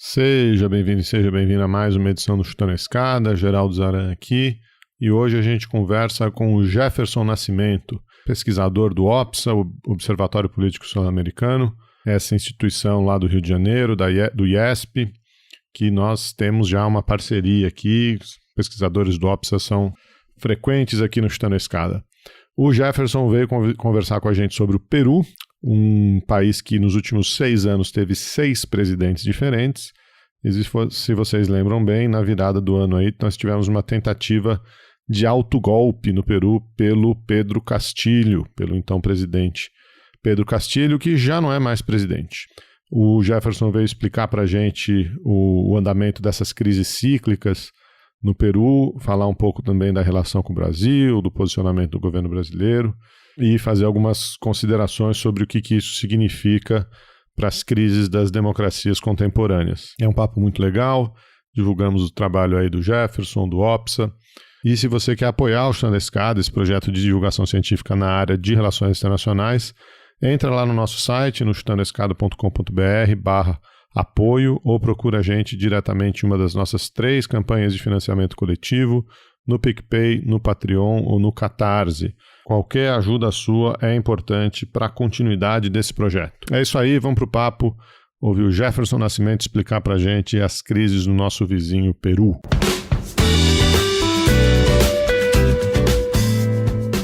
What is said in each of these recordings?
Seja bem-vindo e seja bem-vinda a mais uma edição do Chutando a Escada. Geraldo Zaran aqui. E hoje a gente conversa com o Jefferson Nascimento, pesquisador do OPSA, o Observatório Político Sul-Americano, essa instituição lá do Rio de Janeiro, do IESP, que nós temos já uma parceria aqui. Os pesquisadores do OPSA são frequentes aqui no Chutando a Escada. O Jefferson veio conversar com a gente sobre o Peru, um país que nos últimos 6 anos teve 6 presidentes diferentes. E se vocês lembram bem, na virada do ano aí, nós tivemos uma tentativa de autogolpe no Peru pelo Pedro Castillo, pelo então presidente Pedro Castillo, que já não é mais presidente. O Jefferson veio explicar para a gente o andamento dessas crises cíclicas no Peru, falar um pouco também da relação com o Brasil, do posicionamento do governo brasileiro e fazer algumas considerações sobre o que isso significa para as crises das democracias contemporâneas. É um papo muito legal, divulgamos o trabalho aí do Jefferson, do OPSA, e se você quer apoiar o Chutando a Escada, esse projeto de divulgação científica na área de relações internacionais, entra lá no nosso site, no chutandoaescada.com.br/apoio, ou procura a gente diretamente em uma das nossas 3 campanhas de financiamento coletivo, no PicPay, no Patreon ou no Catarse. Qualquer ajuda sua é importante para a continuidade desse projeto. É isso aí, vamos para o papo, ouvir o Jefferson Nascimento explicar para a gente as crises no nosso vizinho Peru.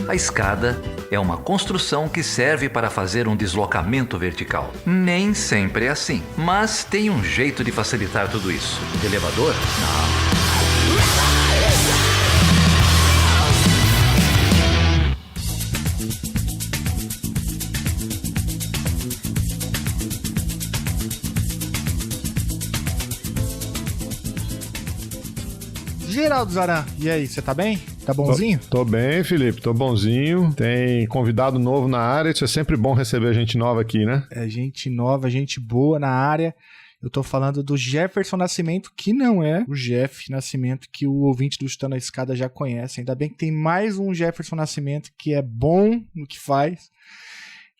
A escada é uma construção que serve para fazer um deslocamento vertical. Nem sempre é assim, mas tem um jeito de facilitar tudo isso. Elevador? Não. Geraldo Zaran, e aí, você tá bem? Tá bonzinho? Tô bem, Felipe, tô bonzinho. Tem convidado novo na área, isso é sempre bom receber gente nova aqui, né? É gente nova, gente boa na área. Eu tô falando do Jefferson Nascimento, que não é o Jeff Nascimento que o ouvinte do Chutando a Escada já conhece. Ainda bem que tem mais um Jefferson Nascimento que é bom no que faz.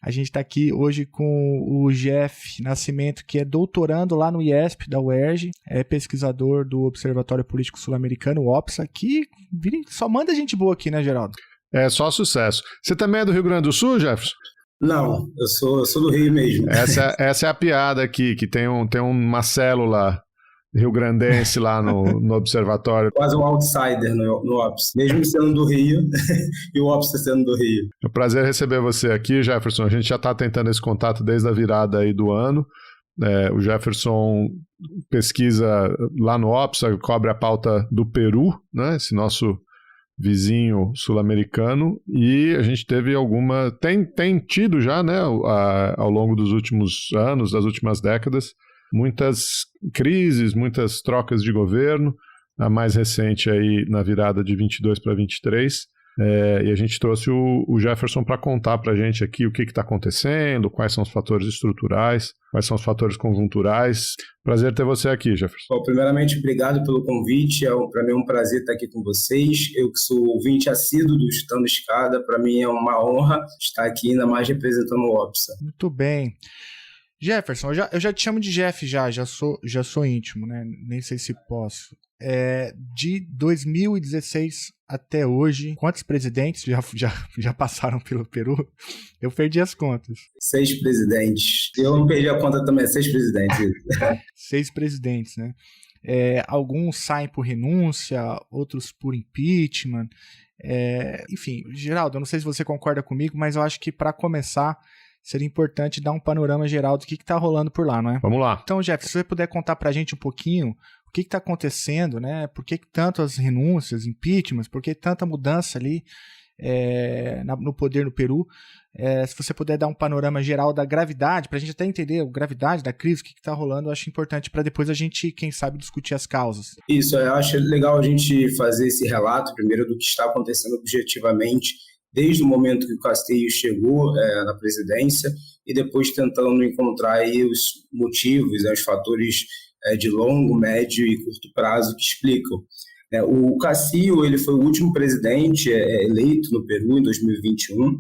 A gente está aqui hoje com o Jeff Nascimento, que é doutorando lá no IESP da UERJ, é pesquisador do Observatório Político Sul-Americano, o OPSA, que só manda gente boa aqui, né, Geraldo? É, só sucesso. Você também é do Rio Grande do Sul, Jefferson? Não, eu sou do Rio mesmo. Essa é a piada aqui, que tem uma célula rio-grandense lá no observatório. Quase um outsider no OPS, mesmo sendo do Rio e o OPS sendo do Rio. É um prazer receber você aqui, Jefferson. A gente já está tentando esse contato desde a virada aí do ano. O Jefferson pesquisa lá no OPSA, cobre a pauta do Peru, né? Esse nosso vizinho sul-americano, e a gente teve tem tido já, né, ao longo dos últimos anos, das últimas décadas, muitas crises, muitas trocas de governo, a mais recente aí na virada de 22 para 23, e a gente trouxe o Jefferson para contar para a gente aqui o que está acontecendo, quais são os fatores estruturais, quais são os fatores conjunturais. Prazer ter você aqui, Jefferson. Bom, primeiramente, obrigado pelo convite, para mim é um prazer estar aqui com vocês. Eu que sou ouvinte assíduo do Chutando a Escada, para mim é uma honra estar aqui, ainda mais representando o OPSA. Muito bem. Jefferson, eu já te chamo de Jeff, já sou íntimo, né? Nem sei se posso. De 2016 até hoje, quantos presidentes já passaram pelo Peru? Eu perdi as contas. 6 presidentes. Eu não perdi a conta também, 6 presidentes. 6 presidentes, né? Alguns saem por renúncia, outros por impeachment. Enfim, Geraldo, eu não sei se você concorda comigo, mas eu acho que para começar seria importante dar um panorama geral do que está rolando por lá, não é? Vamos lá. Então, Jeff, se você puder contar para a gente um pouquinho o que está acontecendo, né? Por que tantas renúncias, impeachments, por que tanta mudança ali no poder no Peru? Se você puder dar um panorama geral da gravidade, para a gente até entender a gravidade da crise, o que está rolando, eu acho importante para depois a gente, quem sabe, discutir as causas. Isso, eu acho legal a gente fazer esse relato, primeiro, do que está acontecendo objetivamente, desde o momento que o Castillo chegou na presidência e depois tentando encontrar aí os motivos, os fatores de longo, médio e curto prazo que explicam. O Castillo, ele foi o último presidente eleito no Peru em 2021.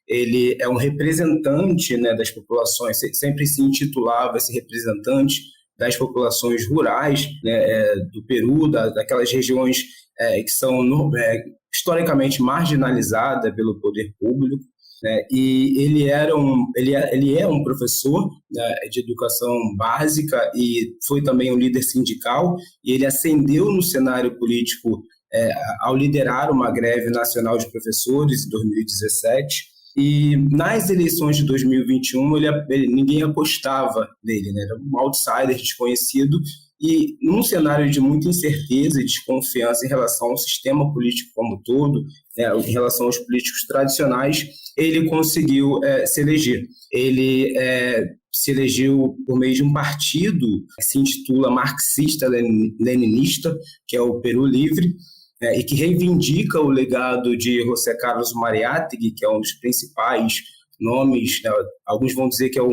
Ele é um representante, né, das populações, sempre se intitulava esse representante das populações rurais, né, do Peru, daquelas regiões que são historicamente marginalizadas pelo poder público. E ele é um professor, né, de educação básica e foi também um líder sindical, e ele ascendeu no cenário político ao liderar uma greve nacional de professores em 2017. E nas eleições de 2021 ninguém apostava nele, né? Era um outsider desconhecido, e num cenário de muita incerteza e desconfiança em relação ao sistema político como um todo, em relação aos políticos tradicionais, ele conseguiu se eleger. Ele se elegeu por meio de um partido que se intitula marxista-leninista, que é o Peru Livre, e que reivindica o legado de José Carlos Mariátegui, que é um dos principais nomes, né? Alguns vão dizer que é o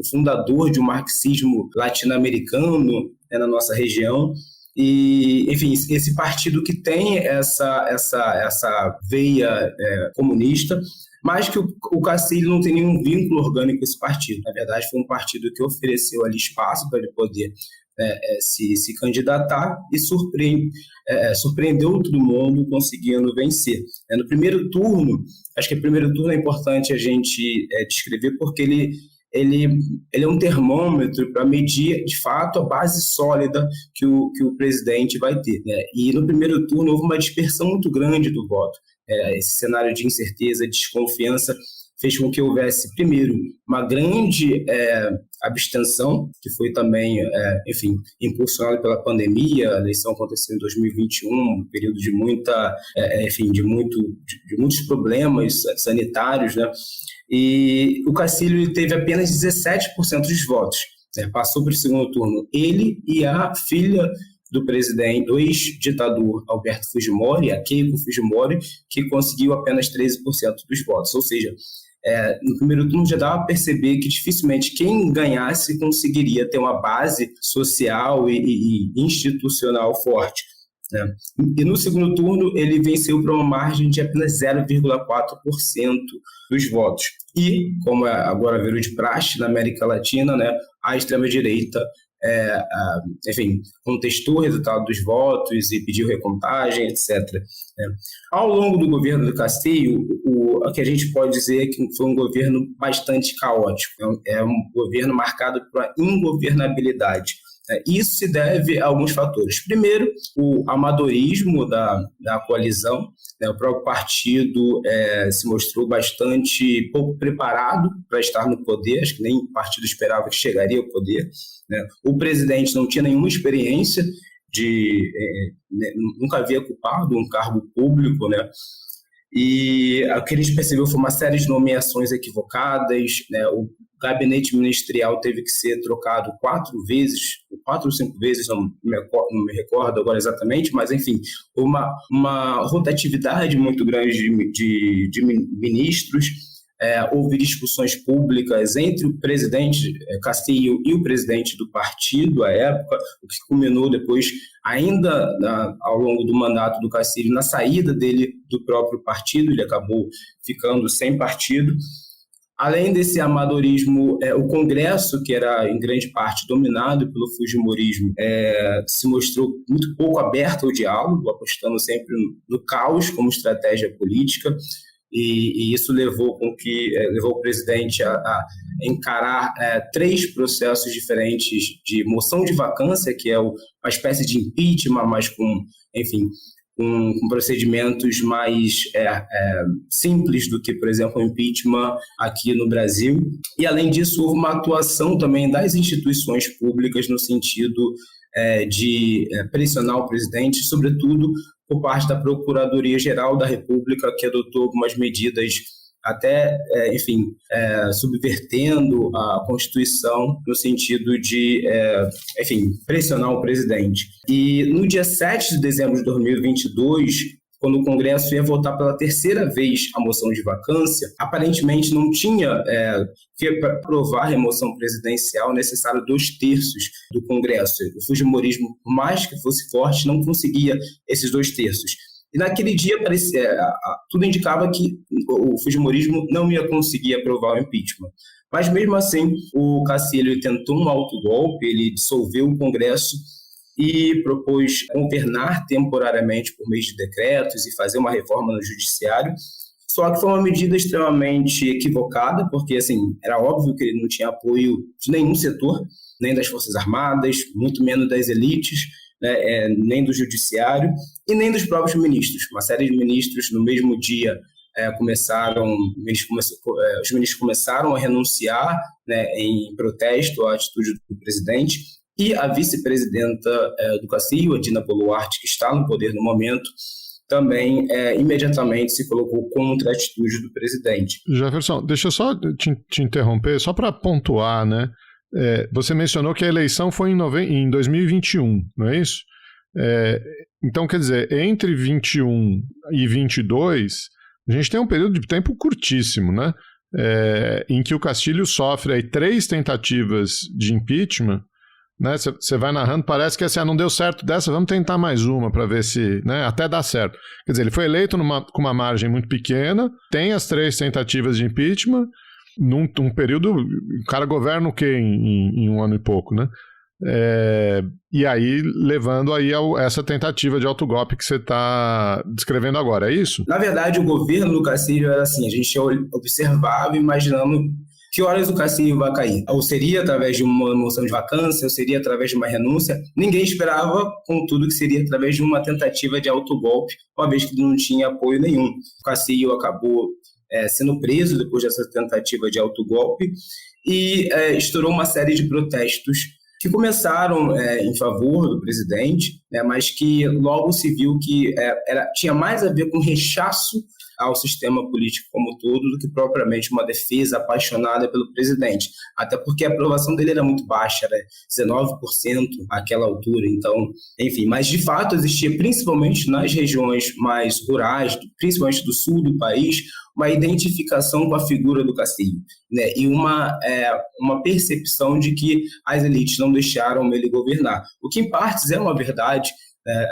fundador de um marxismo latino-americano, né, na nossa região. E, enfim, esse partido que tem essa veia comunista, mas que o Castilho não tem nenhum vínculo orgânico com esse partido. Na verdade, foi um partido que ofereceu ali espaço para ele poder se candidatar e surpreendeu todo mundo conseguindo vencer. No primeiro turno, acho que o primeiro turno é importante a gente descrever, porque ele é um termômetro para medir, de fato, a base sólida que o presidente vai ter, né? E no primeiro turno houve uma dispersão muito grande do voto. Esse cenário de incerteza, desconfiança, fez com que houvesse, primeiro, uma grande abstenção, que foi também, enfim, impulsionada pela pandemia. A eleição aconteceu em 2021, um período de muitos problemas sanitários, né? E o Castilho teve apenas 17% dos votos, né? Passou para o segundo turno ele e a filha do presidente, do ex-ditador Alberto Fujimori, a Keiko Fujimori, que conseguiu apenas 13% dos votos. Ou seja, no primeiro turno já dava a perceber que dificilmente quem ganhasse conseguiria ter uma base social e institucional forte, né? E no segundo turno ele venceu por uma margem de apenas 0,4% dos votos. E, como agora virou de praxe na América Latina, né, a extrema-direita enfim, contestou o resultado dos votos e pediu recontagem, etc. Ao longo do governo do Castillo, o que a gente pode dizer é que foi um governo bastante caótico. É um governo marcado por uma ingovernabilidade. Isso se deve a alguns fatores. Primeiro, o amadorismo da coalizão, né? O próprio partido se mostrou bastante pouco preparado para estar no poder, acho que nem o partido esperava que chegaria ao poder, né? O presidente não tinha nenhuma experiência nunca havia ocupado um cargo público, né? E o que a gente percebeu foi uma série de nomeações equivocadas, né? O gabinete ministerial teve que ser trocado 4 ou 5 vezes, não me recordo agora exatamente, mas enfim, uma rotatividade muito grande de ministros. Houve discussões públicas entre o presidente Castillo e o presidente do partido à época, o que culminou depois, ainda ao longo do mandato do Castillo, na saída dele do próprio partido. Ele acabou ficando sem partido. Além desse amadorismo, o Congresso, que era em grande parte dominado pelo fujimorismo, se mostrou muito pouco aberto ao diálogo, apostando sempre no caos como estratégia política, e isso levou o presidente a encarar 3 processos diferentes de moção de vacância, que é uma espécie de impeachment, mas com procedimentos mais simples do que, por exemplo, o impeachment aqui no Brasil. E, além disso, houve uma atuação também das instituições públicas no sentido de pressionar o presidente, sobretudo por parte da Procuradoria-Geral da República, que adotou algumas medidas até, subvertendo a Constituição no sentido de, pressionar o presidente. E no dia 7 de dezembro de 2022, quando o Congresso ia votar pela 3ª vez a moção de vacância, aparentemente não tinha, para aprovar a remoção presidencial, necessário 2/3 do Congresso. O fujimorismo, por mais que fosse forte, não conseguia esses 2/3. E naquele dia tudo indicava que o fujimorismo não ia conseguir aprovar o impeachment. Mas mesmo assim, o Castilho tentou um autogolpe, ele dissolveu o Congresso e propôs governar temporariamente por meio de decretos e fazer uma reforma no judiciário. Só que foi uma medida extremamente equivocada, porque assim, era óbvio que ele não tinha apoio de nenhum setor, nem das Forças Armadas, muito menos das elites, né, nem do judiciário e nem dos próprios ministros. Uma série de ministros no mesmo dia os ministros começaram a renunciar, né, em protesto à atitude do presidente, e a vice-presidenta do Castillo, a Dina Boluarte, que está no poder no momento, também imediatamente se colocou contra a atitude do presidente. Jefferson, deixa eu só te interromper, só para pontuar, né? Você mencionou que a eleição foi em 2021, não é isso? Então, quer dizer, entre 21 e 22, a gente tem um período de tempo curtíssimo, né? Em que o Castilho sofre aí 3 tentativas de impeachment, né? Você vai narrando, parece que assim, não deu certo dessa, vamos tentar mais uma para ver se, né, até dá certo. Quer dizer, ele foi eleito com uma margem muito pequena, tem as 3 tentativas de impeachment, num período, o cara governa o quê em um ano e pouco, né? E aí levando aí essa tentativa de autogolpe que você está descrevendo agora, é isso? Na verdade, o governo do Castillo era assim, a gente observava imaginando que horas o Castillo vai cair. Ou seria através de uma moção de vacância, ou seria através de uma renúncia. Ninguém esperava, contudo, que seria através de uma tentativa de autogolpe, uma vez que não tinha apoio nenhum. O Castillo acabou sendo preso depois dessa tentativa de autogolpe e estourou uma série de protestos que começaram em favor do presidente, né, mas que logo se viu que tinha mais a ver com rechaço ao sistema político como um todo do que propriamente uma defesa apaixonada pelo presidente. Até porque a aprovação dele era muito baixa, era 19% àquela altura. Então, enfim, mas de fato existia, principalmente nas regiões mais rurais, principalmente do sul do país, uma identificação com a figura do Castillo, né, e uma percepção de que as elites não deixaram ele governar. O que, em partes, é uma verdade.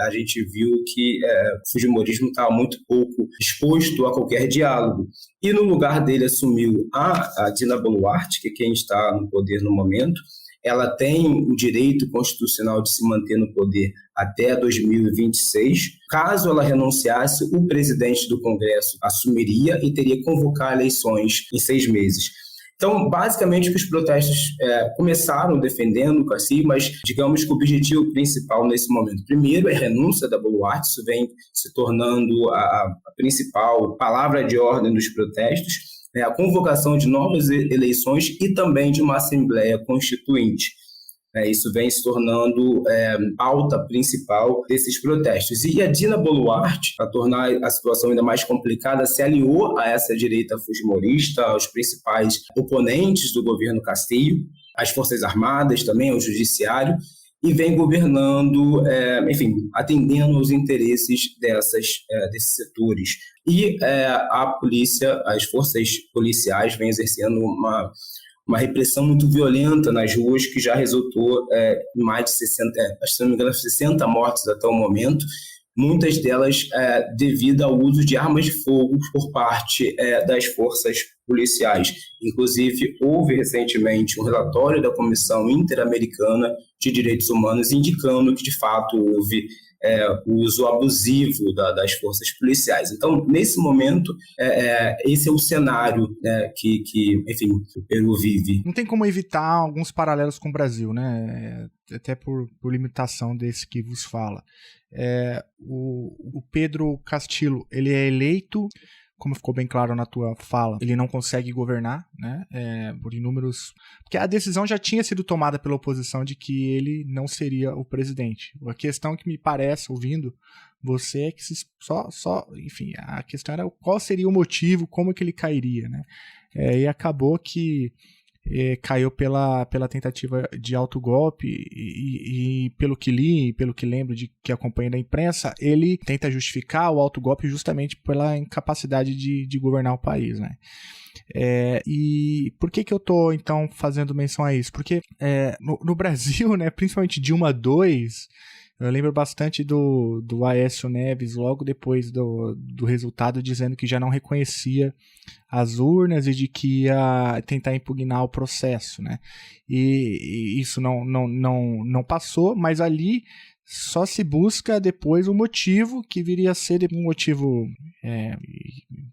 A gente viu que o fujimorismo estava muito pouco disposto a qualquer diálogo. E no lugar dele assumiu a Dina Boluarte, que é quem está no poder no momento. Ela tem o direito constitucional de se manter no poder até 2026. Caso ela renunciasse, o presidente do Congresso assumiria e teria que convocar eleições em 6 meses. Então, basicamente, os protestos começaram defendendo o Castillo, mas digamos que o objetivo principal nesse momento, primeiro, é a renúncia da Boluarte, isso vem se tornando a principal palavra de ordem dos protestos, a convocação de novas eleições e também de uma Assembleia Constituinte. Isso vem se tornando pauta principal desses protestos. E a Dina Boluarte, para tornar a situação ainda mais complicada, se aliou a essa direita fujimorista, aos principais oponentes do governo Castillo, às Forças Armadas também, ao Judiciário, e vem governando, enfim, atendendo aos interesses desses setores. E a polícia, as forças policiais vêm exercendo uma repressão muito violenta nas ruas, que já resultou em mais de 60 mortes até o momento, muitas delas devido ao uso de armas de fogo por parte das forças policiais. Inclusive, houve recentemente um relatório da Comissão Interamericana de Direitos Humanos indicando que, de fato, houve o uso abusivo das forças policiais. Então, nesse momento, esse é o cenário que, enfim, o Peru vive. Não tem como evitar alguns paralelos com o Brasil, né? Até por limitação desse que vos fala. O Pedro Castillo, ele é eleito, como ficou bem claro na tua fala, ele não consegue governar, né? Por inúmeros... Porque a decisão já tinha sido tomada pela oposição de que ele não seria o presidente. A questão que me parece, ouvindo você, é que enfim, a questão era qual seria o motivo, como é que ele cairia, né? E acabou que caiu pela tentativa de autogolpe e pelo que li, pelo que lembro que acompanha da imprensa, ele tenta justificar o autogolpe justamente pela incapacidade de governar o país, né? E por que eu tô então fazendo menção a isso? Porque no Brasil, né, principalmente Dilma II, Eu lembro bastante do Aécio Neves, logo depois do resultado, dizendo que já não reconhecia as urnas e de que ia tentar impugnar o processo, né? E isso não passou, mas ali só se busca depois o motivo, que viria a ser um motivo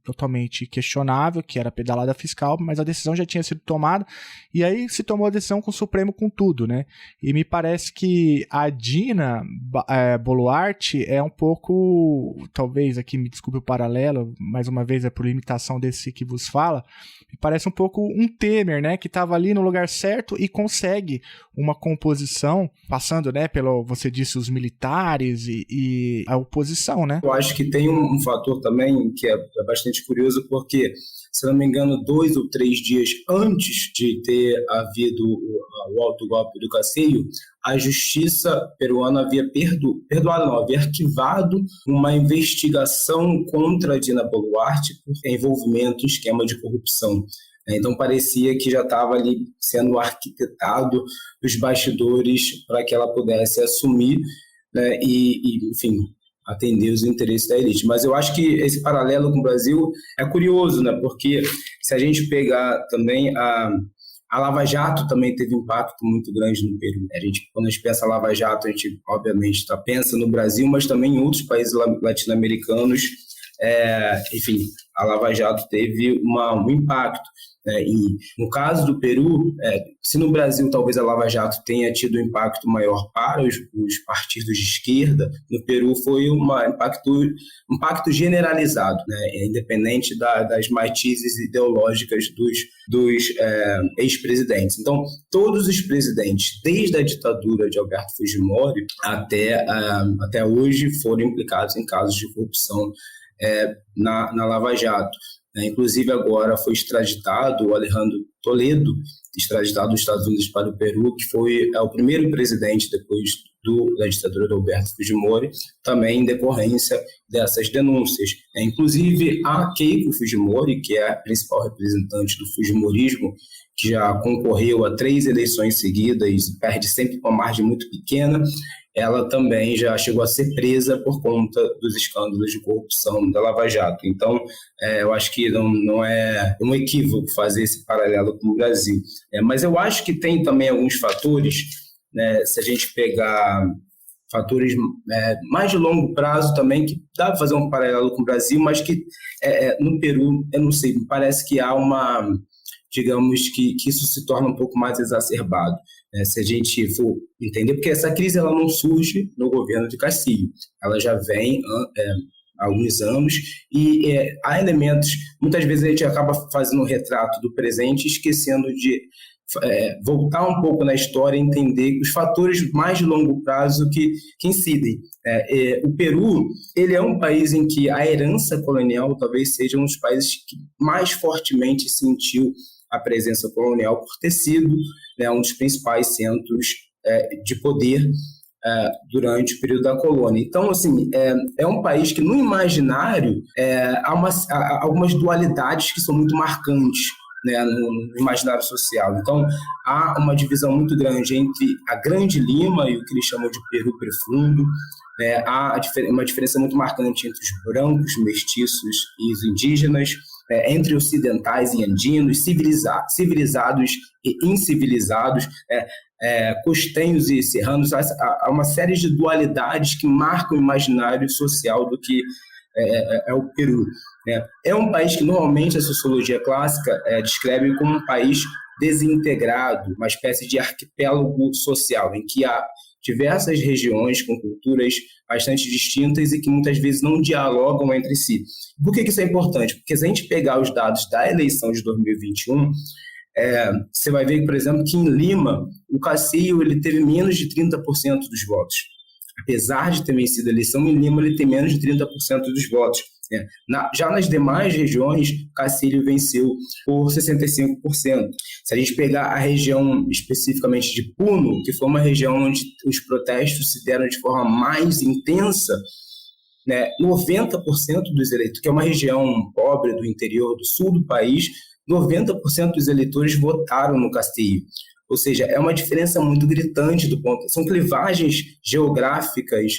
totalmente questionável, que era a pedalada fiscal, mas a decisão já tinha sido tomada, e aí se tomou a decisão com o Supremo com tudo, né? E me parece que a Dina Boluarte é um pouco, talvez aqui me desculpe o paralelo, mais uma vez é por limitação desse que vos fala, me parece um pouco um Temer, né? Que estava ali no lugar certo e consegue uma composição, passando, né, pelo, você disse, os militares e a oposição, né? Eu acho que tem um fator também que é bastante curioso, porque, se não me engano, 2 ou 3 dias antes de ter havido o autogolpe do Castillo, a justiça peruana havia havia arquivado uma investigação contra a Dina Boluarte por envolvimento em esquema de corrupção. Então parecia que já estava ali sendo arquitetado os bastidores para que ela pudesse assumir, né, e, enfim, atender os interesses da elite. Mas eu acho que esse paralelo com o Brasil é curioso, né? Porque se a gente pegar também a Lava Jato também teve um impacto muito grande no Peru. Quando a gente pensa em Lava Jato, a gente obviamente pensa no Brasil, mas também em outros países latino-americanos. Enfim, a Lava Jato teve um impacto. E no caso do Peru, se no Brasil talvez a Lava Jato tenha tido um impacto maior para os partidos de esquerda, no Peru foi um impacto generalizado, né, independente das matizes ideológicas dos ex-presidentes. Então, todos os presidentes, desde a ditadura de Alberto Fujimori até hoje, foram implicados em casos de corrupção na Lava Jato. Inclusive agora foi extraditado o Alejandro Toledo, extraditado dos Estados Unidos para o Peru, que foi o primeiro presidente depois da ditadura de Alberto Fujimori, também em decorrência dessas denúncias. Inclusive a Keiko Fujimori, que é a principal representante do Fujimorismo, que já concorreu a 3 eleições seguidas e perde sempre com uma margem muito pequena, ela também já chegou a ser presa por conta dos escândalos de corrupção da Lava Jato. Então, eu acho que não é um equívoco fazer esse paralelo com o Brasil. Mas eu acho que tem também alguns fatores, né, se a gente pegar fatores mais de longo prazo também, que dá para fazer um paralelo com o Brasil, mas que no Peru, eu não sei, me parece que há digamos que isso se torna um pouco mais exacerbado. Se a gente for entender, porque essa crise ela não surge no governo de Castillo, ela já vem há alguns anos e há elementos, muitas vezes a gente acaba fazendo um retrato do presente, esquecendo de voltar um pouco na história e entender os fatores mais de longo prazo que incidem. O Peru, ele é um país em que a herança colonial talvez seja um dos países que mais fortemente sentiu a presença colonial por ter sido, né, um dos principais centros de poder durante o período da colônia. Então, assim, é um país que no imaginário há algumas dualidades que são muito marcantes, né, no imaginário social. Então, há uma divisão muito grande entre a Grande Lima e o que eles chamam de Peru Profundo. Há uma diferença muito marcante entre os brancos, mestiços e os indígenas, entre ocidentais e andinos, civilizados e incivilizados, costenhos e serranos. Há uma série de dualidades que marcam o imaginário social do que é o Peru. É um país que normalmente a sociologia clássica descreve como um país desintegrado, uma espécie de arquipélago social, em que há diversas regiões com culturas bastante distintas e que muitas vezes não dialogam entre si. Por que isso é importante? Porque se a gente pegar os dados da eleição de 2021, você vai ver, por exemplo, que em Lima, o Castillo ele teve menos de 30% dos votos. Apesar de ter vencido a eleição, em Lima ele tem menos de 30% dos votos. Já nas demais regiões, Castillo venceu por 65%. Se a gente pegar a região especificamente de Puno, que foi uma região onde os protestos se deram de forma mais intensa, 90% dos eleitores, que é uma região pobre do interior do sul do país, 90% dos eleitores votaram no Castillo. Ou seja, é uma diferença muito gritante do ponto. São clivagens geográficas,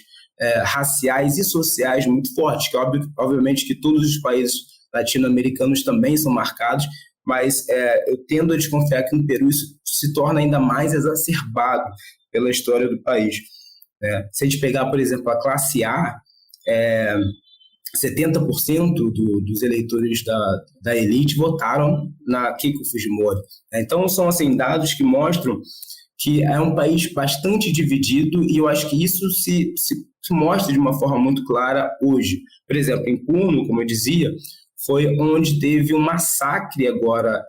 raciais e sociais muito fortes, que obviamente que todos os países latino-americanos também são marcados, mas eu tendo a desconfiar que no Peru isso se torna ainda mais exacerbado pela história do país. Se a gente pegar, por exemplo, a classe A, 70% dos eleitores da elite votaram na Keiko Fujimori. Então, são assim, dados que mostram que é um país bastante dividido, e eu acho que isso se mostra de uma forma muito clara hoje. Por exemplo, em Puno, como eu dizia, foi onde teve um massacre agora,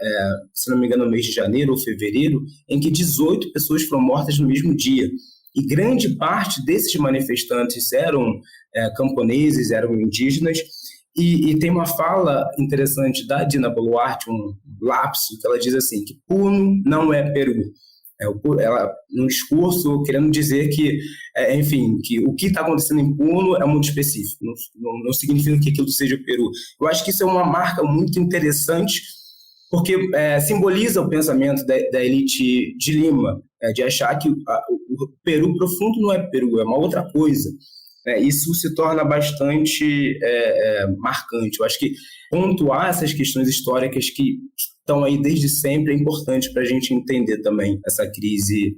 se não me engano, no mês de janeiro ou fevereiro, em que 18 pessoas foram mortas no mesmo dia. E grande parte desses manifestantes eram camponeses, eram indígenas, e tem uma fala interessante da Dina Boluarte, um lapso, que ela diz assim, que Puno não é Peru. Ela, num discurso, querendo dizer que, enfim, que o que está acontecendo em Puno é muito específico, não significa que aquilo seja o Peru. Eu acho que isso é uma marca muito interessante, porque simboliza o pensamento da elite de Lima, de achar que o Peru profundo não é Peru, é uma outra coisa. Isso se torna bastante marcante. Eu acho que pontuar essas questões históricas que estão aí desde sempre é importante para a gente entender também essa crise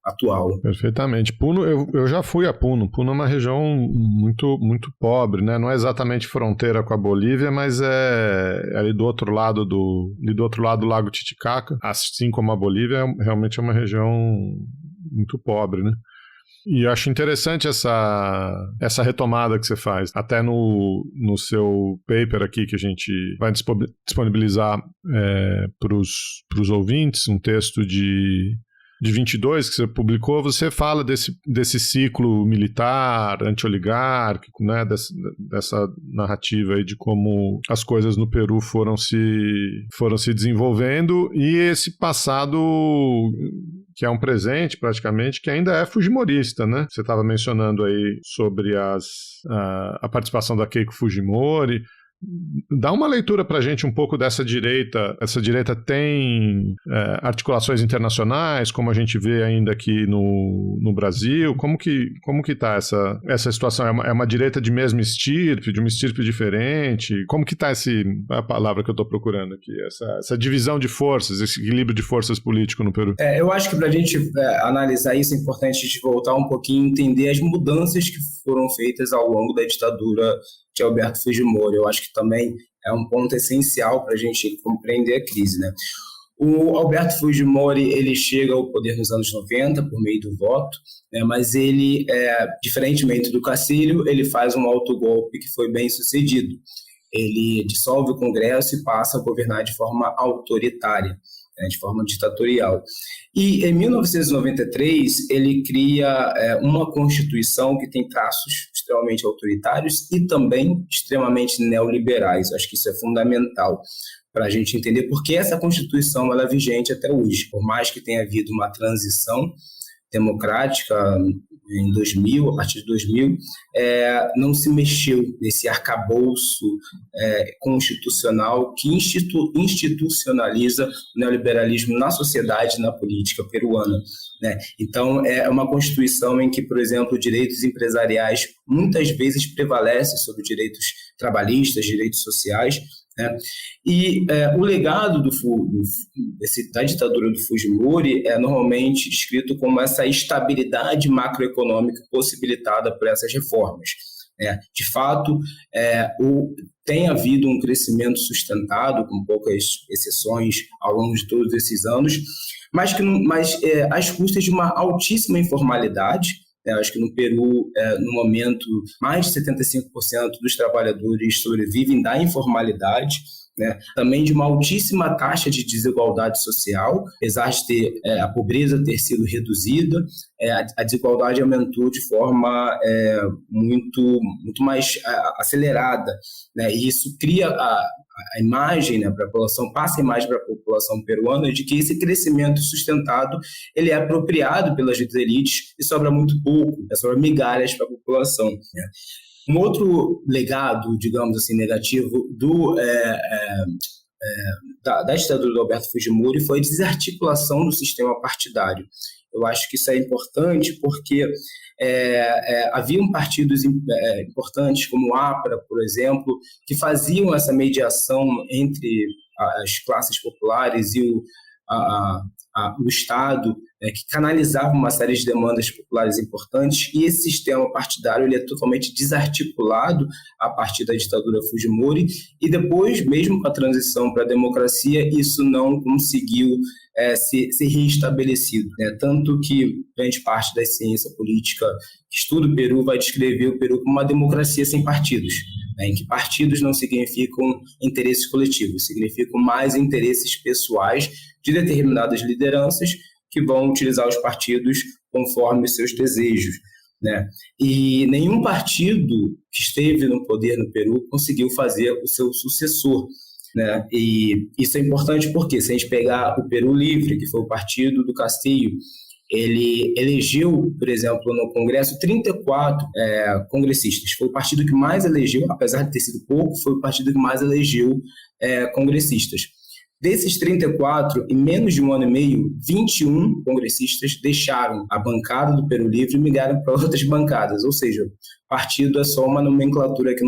atual. Perfeitamente. Puno, eu já fui a Puno. Puno é uma região muito, muito pobre, né? Não é exatamente fronteira com a Bolívia, mas é ali do outro lado do Lago Titicaca, assim como a Bolívia, realmente é uma região muito pobre, né? E eu acho interessante essa retomada que você faz. Até no seu paper aqui, que a gente vai disponibilizar para os ouvintes, um texto de 22 que você publicou, você fala desse ciclo militar, anti-oligárquico, né, dessa narrativa aí de como as coisas no Peru foram se desenvolvendo, e esse passado que é um presente praticamente, que ainda é fujimorista, né? Você estava mencionando aí sobre a participação da Keiko Fujimori. Dá uma leitura para a gente um pouco dessa direita. Essa direita tem articulações internacionais, como a gente vê ainda aqui no Brasil. Como que está essa situação? É uma direita de mesma estirpe, de uma estirpe diferente? Como que está a palavra que eu estou procurando aqui? Essa divisão de forças, esse equilíbrio de forças político no Peru? Eu acho que para a gente analisar isso é importante a gente voltar um pouquinho e entender as mudanças que foram feitas ao longo da ditadura de Alberto Fujimori. Eu acho que também é um ponto essencial para a gente compreender a crise, né? O Alberto Fujimori, ele chega ao poder nos anos 90 por meio do voto, né? Mas ele, diferentemente do Castilho, ele faz um autogolpe que foi bem sucedido. Ele dissolve o Congresso e passa a governar de forma autoritária, de forma ditatorial. E em 1993 ele cria uma Constituição que tem traços extremamente autoritários e também extremamente neoliberais. Acho que isso é fundamental para a gente entender porque essa Constituição ela é vigente até hoje. Por mais que tenha havido uma transição democrática em 2000, a partir de 2000, não se mexeu nesse arcabouço constitucional que institucionaliza o neoliberalismo na sociedade e na política peruana, né? Então, é uma Constituição em que, por exemplo, direitos empresariais muitas vezes prevalecem sobre direitos trabalhistas, direitos sociais, né? E o legado da ditadura do Fujimori é normalmente descrito como essa estabilidade macroeconômica possibilitada por essas reformas. De fato, tem havido um crescimento sustentado, com poucas exceções ao longo de todos esses anos, mas às custas de uma altíssima informalidade. Acho que no Peru, no momento, mais de 75% dos trabalhadores sobrevivem da informalidade, né? Também de uma altíssima taxa de desigualdade social, apesar de a pobreza ter sido reduzida, a desigualdade aumentou de forma muito mais acelerada, né? E isso cria a imagem, né, para a população, passa a imagem para a população peruana de que esse crescimento sustentado ele é apropriado pelas elites e sobra muito pouco, sobra migalhas para a população, né? Um outro legado, digamos assim, negativo da ditadura do Alberto Fujimori foi a desarticulação do sistema partidário. Eu acho que isso é importante porque haviam partidos importantes como o APRA, por exemplo, que faziam essa mediação entre as classes populares e o Estado, que canalizava uma série de demandas populares importantes, e esse sistema partidário ele é totalmente desarticulado a partir da ditadura Fujimori, e depois, mesmo com a transição para a democracia, isso não conseguiu ser reestabelecido, né? Tanto que grande parte da ciência política que estuda o Peru vai descrever o Peru como uma democracia sem partidos, né? Em que partidos não significam interesses coletivos, significam mais interesses pessoais de determinadas lideranças que vão utilizar os partidos conforme seus desejos, né? E nenhum partido que esteve no poder no Peru conseguiu fazer o seu sucessor, né? E isso é importante porque, se a gente pegar o Peru Livre, que foi o partido do Castillo, ele elegeu, por exemplo, no Congresso, 34 congressistas. Foi o partido que mais elegeu, apesar de ter sido pouco, foi o partido que mais elegeu congressistas. Desses 34, em menos de um ano e meio, 21 congressistas deixaram a bancada do Peru Livre e migraram para outras bancadas. Ou seja, o partido é só uma nomenclatura que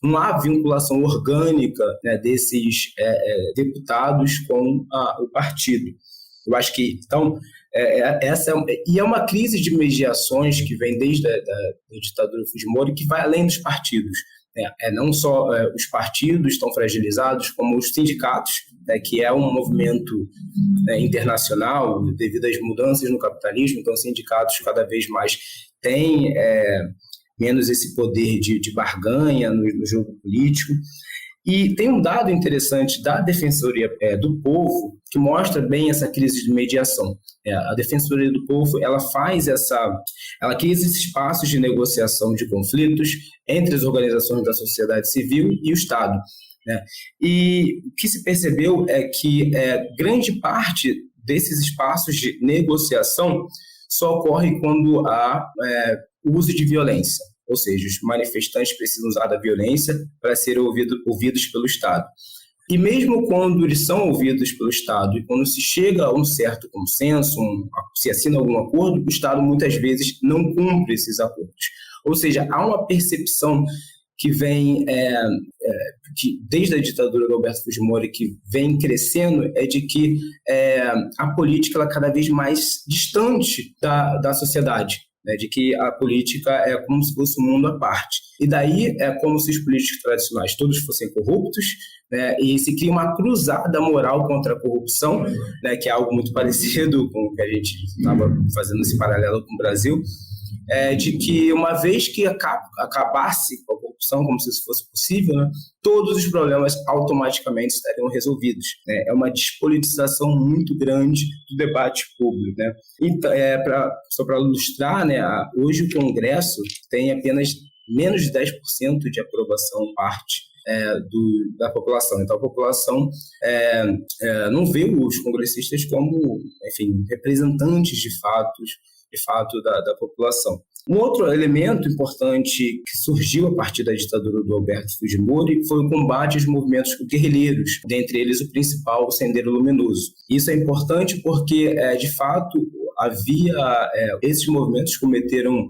não há vinculação orgânica, né, desses deputados com o partido. Eu acho que, então, essa é uma crise de mediações que vem desde a ditadura Fujimori, que vai além dos partidos. Não só os partidos estão fragilizados, como os sindicatos, que é um movimento internacional devido às mudanças no capitalismo. Então, os sindicatos cada vez mais têm menos esse poder de barganha no jogo político. E tem um dado interessante da Defensoria do Povo que mostra bem essa crise de mediação. A Defensoria do Povo ela cria esses espaços de negociação de conflitos entre as organizações da sociedade civil e o Estado, né? E o que se percebeu é que grande parte desses espaços de negociação só ocorre quando há uso de violência. Ou seja, os manifestantes precisam usar da violência para serem ouvidos pelo Estado. E mesmo quando eles são ouvidos pelo Estado e quando se chega a um certo consenso, se assina algum acordo, o Estado muitas vezes não cumpre esses acordos. Ou seja, há uma percepção que vem, que desde a ditadura do Alberto Fujimori, que vem crescendo, é de que a política ela é cada vez mais distante da sociedade. De que a política é como se fosse um mundo à parte. E daí é como se os políticos tradicionais todos fossem corruptos, né, e se cria uma cruzada moral contra a corrupção, né, que é algo muito parecido com o que a gente estava fazendo esse paralelo com o Brasil, de que uma vez que acabasse com a corrupção, como se isso fosse possível, né, todos os problemas automaticamente estariam resolvidos, né? É uma despolitização muito grande do debate público, né? Então, só para ilustrar, né, hoje o Congresso tem apenas menos de 10% de aprovação parte da população. Então, a população não vê os congressistas como, enfim, representantes de fato da população. Um outro elemento importante que surgiu a partir da ditadura do Alberto Fujimori foi o combate aos movimentos guerrilheiros, dentre eles o principal, o Sendero Luminoso. Isso é importante porque, de fato, esses movimentos cometeram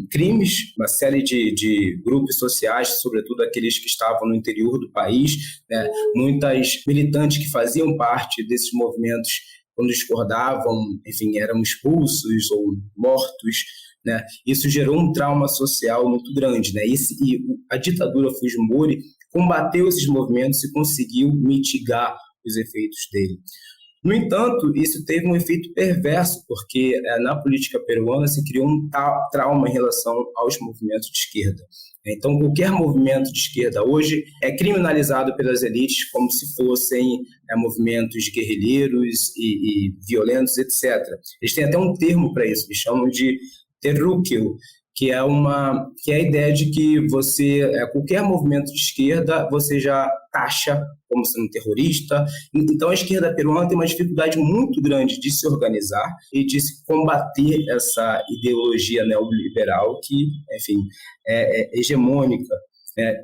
crimes, uma série de grupos sociais, sobretudo aqueles que estavam no interior do país, né? Muitas militantes que faziam parte desses movimentos, quando discordavam, enfim, eram expulsos ou mortos, né? Isso gerou um trauma social muito grande, né? E a ditadura Fujimori combateu esses movimentos e conseguiu mitigar os efeitos dele. No entanto, isso teve um efeito perverso, porque na política peruana se criou um trauma em relação aos movimentos de esquerda. Então, qualquer movimento de esquerda hoje é criminalizado pelas elites como se fossem movimentos guerrilheiros e violentos, etc. Eles têm até um termo para isso, eles chamam de terrúqueo, que é a ideia de que qualquer movimento de esquerda, você já taxa como sendo terrorista. Então, a esquerda peruana tem uma dificuldade muito grande de se organizar e de se combater essa ideologia neoliberal que, enfim, é hegemônica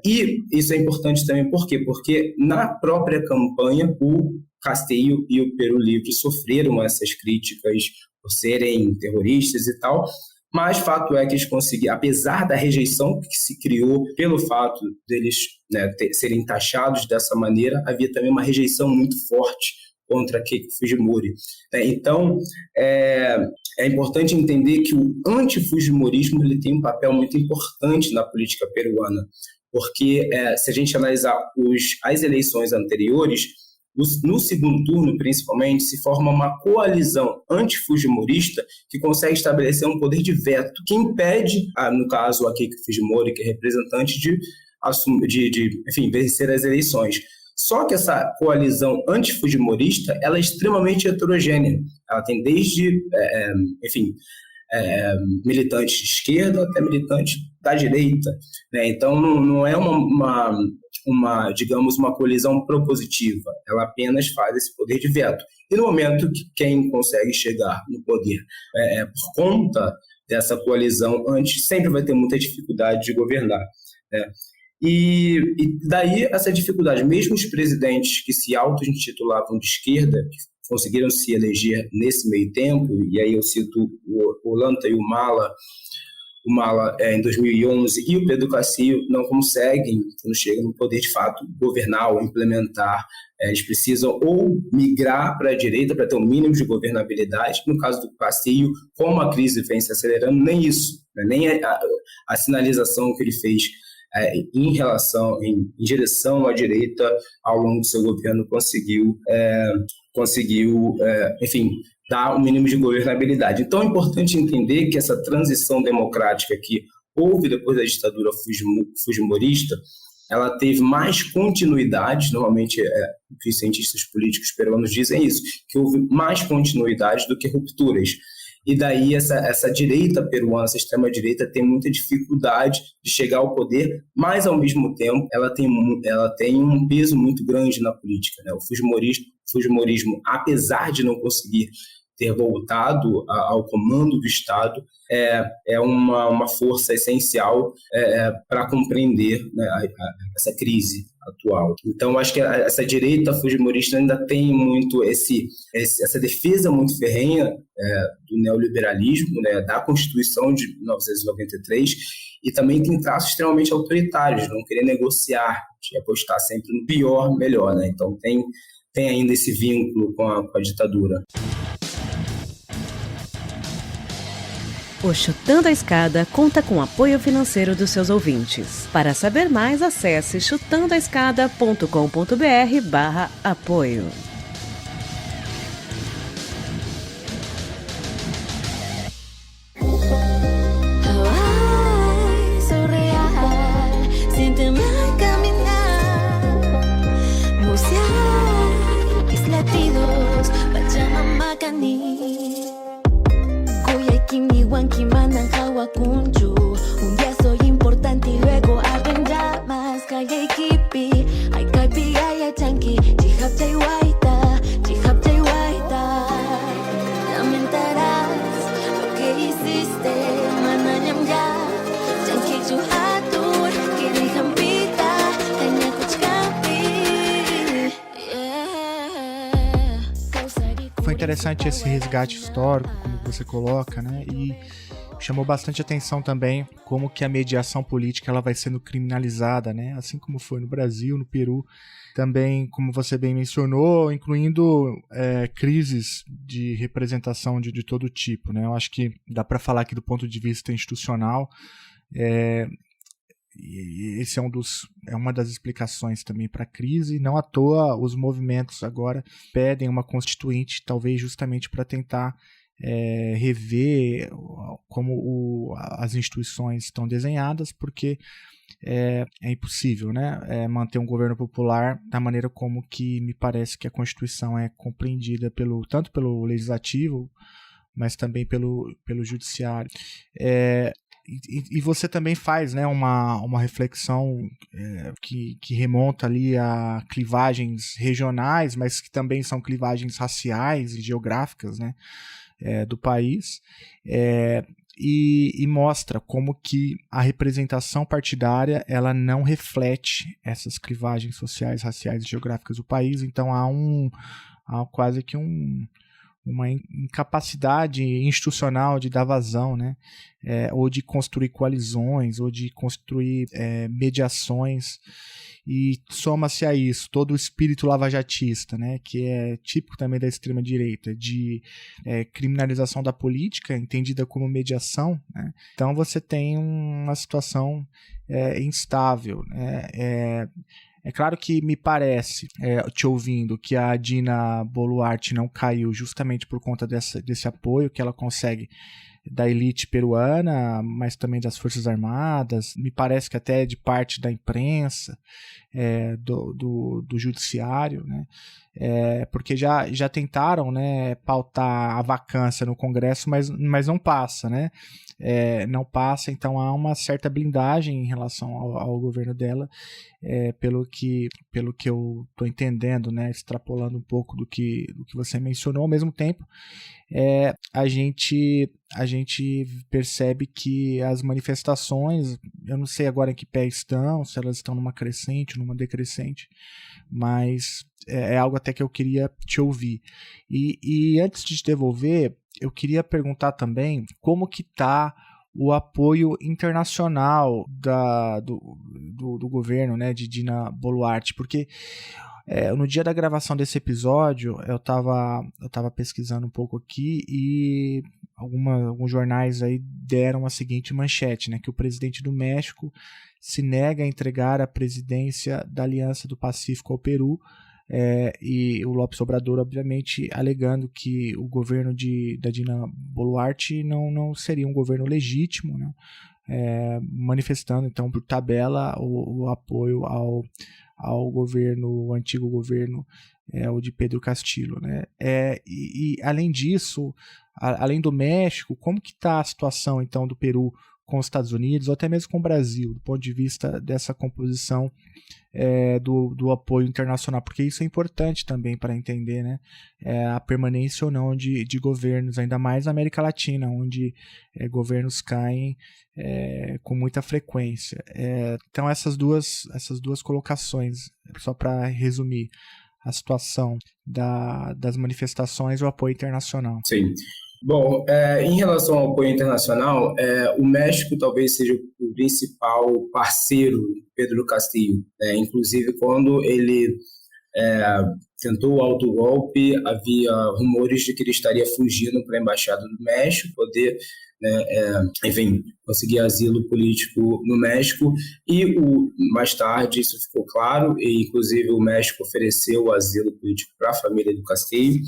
E isso é importante também, por quê? Porque na própria campanha, o Castillo e o Peru Livre sofreram essas críticas por serem terroristas e tal, mas fato é que eles conseguiram, apesar da rejeição que se criou pelo fato deles, né, serem taxados dessa maneira, havia também uma rejeição muito forte contra Keiko Fujimori. Então, é importante entender que o antifujimorismo ele tem um papel muito importante na política peruana, porque se a gente analisar as eleições anteriores, no segundo turno, principalmente, se forma uma coalizão antifujimorista que consegue estabelecer um poder de veto que impede, no caso, a Keiko Fujimori, que é representante, enfim, vencer as eleições. Só que essa coalizão antifujimorista ela é extremamente heterogênea. Ela tem desde, militantes de esquerda até militantes da direita, né? Então, não é digamos, uma colisão propositiva. Ela apenas faz esse poder de veto. E no momento que quem consegue chegar no poder por conta dessa coalizão sempre vai ter muita dificuldade de governar, né? E daí essa dificuldade, mesmo os presidentes que se auto-intitulavam de esquerda, que conseguiram se eleger nesse meio tempo, e aí eu cito o Ollanta e o Mala em 2011 e o Pedro Castillo não conseguem, quando chegam no poder de fato, governar ou implementar. Eles precisam ou migrar para a direita para ter um mínimo de governabilidade. No caso do Castillo, como a crise vem se acelerando, nem isso, né? Nem a sinalização que ele fez em direção à direita ao longo do seu governo conseguiu enfim, dar um mínimo de governabilidade. Então é importante entender que essa transição democrática que houve depois da ditadura fujimorista, ela teve mais continuidade, normalmente os cientistas políticos peruanos dizem isso, que houve mais continuidade do que rupturas. E daí essa direita peruana, essa extrema-direita, tem muita dificuldade de chegar ao poder, mas, ao mesmo tempo, ela tem um peso muito grande na política, né? O fujimorismo, apesar de não conseguir ter voltado ao comando do Estado, é uma força essencial para compreender, né, essa crise atual. Então, acho que essa direita fujimorista ainda tem muito essa defesa muito ferrenha do neoliberalismo, né, da Constituição de 1993, e também tem traços extremamente autoritários, não querer negociar, de apostar sempre no pior, melhor, né? Então, tem ainda esse vínculo com a ditadura. O Chutando a Escada conta com apoio financeiro dos seus ouvintes. Para saber mais, acesse chutandoaescada.com.br/apoio. Un día soy importante y luego ardo en llamas. Kaya kipi, ay kaipi ay chanki. Chihap chay waita, lamentarás lo que hiciste. Mananyam ga, chanki chuhatur, kiri hampita, kanya kuchkapi. Foi interessante esse resgate histórico, como você coloca, né? E chamou bastante atenção também como que a mediação política ela vai sendo criminalizada, né? Assim como foi no Brasil, no Peru, também, como você bem mencionou, incluindo crises de representação de todo tipo, né? Eu acho que dá para falar aqui do ponto de vista institucional, e esse é uma das explicações também para a crise. Não à toa os movimentos agora pedem uma constituinte, talvez justamente para tentar rever como as instituições estão desenhadas, porque é impossível, né, manter um governo popular da maneira como que me parece que a Constituição é compreendida tanto pelo Legislativo, mas também pelo Judiciário. E você também faz, né, uma reflexão que remonta ali a clivagens regionais, mas que também são clivagens raciais e geográficas, né, do país. e mostra como que a representação partidária ela não reflete essas clivagens sociais, raciais e geográficas do país. Então há quase que uma incapacidade institucional de dar vazão, né? Ou de construir coalizões, ou de construir mediações. E soma-se a isso todo o espírito lavajatista, né? Que é típico também da extrema-direita, de criminalização da política, entendida como mediação, né? Então você tem uma situação instável, né? É claro que me parece, te ouvindo, que a Dina Boluarte não caiu justamente por conta desse apoio que ela consegue da elite peruana, mas também das Forças Armadas, me parece que até de parte da imprensa, do judiciário, né? Porque já tentaram, né, pautar a vacância no Congresso, mas não passa, né? Não passa, então há uma certa blindagem em relação ao governo dela, pelo que eu estou entendendo, né, extrapolando um pouco do que você mencionou. Ao mesmo tempo, a gente percebe que as manifestações, eu não sei agora em que pé estão, se elas estão numa crescente, numa decrescente, mas é algo até que eu queria te ouvir. E antes de te devolver, eu queria perguntar também como que está o apoio internacional do governo, né, de Dina Boluarte, porque no dia da gravação desse episódio eu estava pesquisando um pouco aqui e alguns jornais aí deram a seguinte manchete, né, que o presidente do México se nega a entregar a presidência da Aliança do Pacífico ao Peru, e o López Obrador, obviamente, alegando que o governo da Dina Boluarte não seria um governo legítimo, né? Manifestando, então, por tabela, o apoio ao governo, antigo governo, o de Pedro Castillo, né? E além disso, além do México, como que está a situação, então, do Peru com os Estados Unidos, ou até mesmo com o Brasil, do ponto de vista dessa composição do apoio internacional, porque isso é importante também para entender, né, a permanência ou não de governos, ainda mais na América Latina, onde governos caem com muita frequência. Então essas duas colocações, só para resumir a situação das manifestações e o apoio internacional. Sim. Bom, em relação ao apoio internacional, o México talvez seja o principal parceiro de Pedro Castillo. Inclusive, quando ele tentou o autogolpe, havia rumores de que ele estaria fugindo para a Embaixada do México, poder, enfim, conseguir asilo político no México, e mais tarde isso ficou claro, e inclusive o México ofereceu o asilo político para a família do Castillo.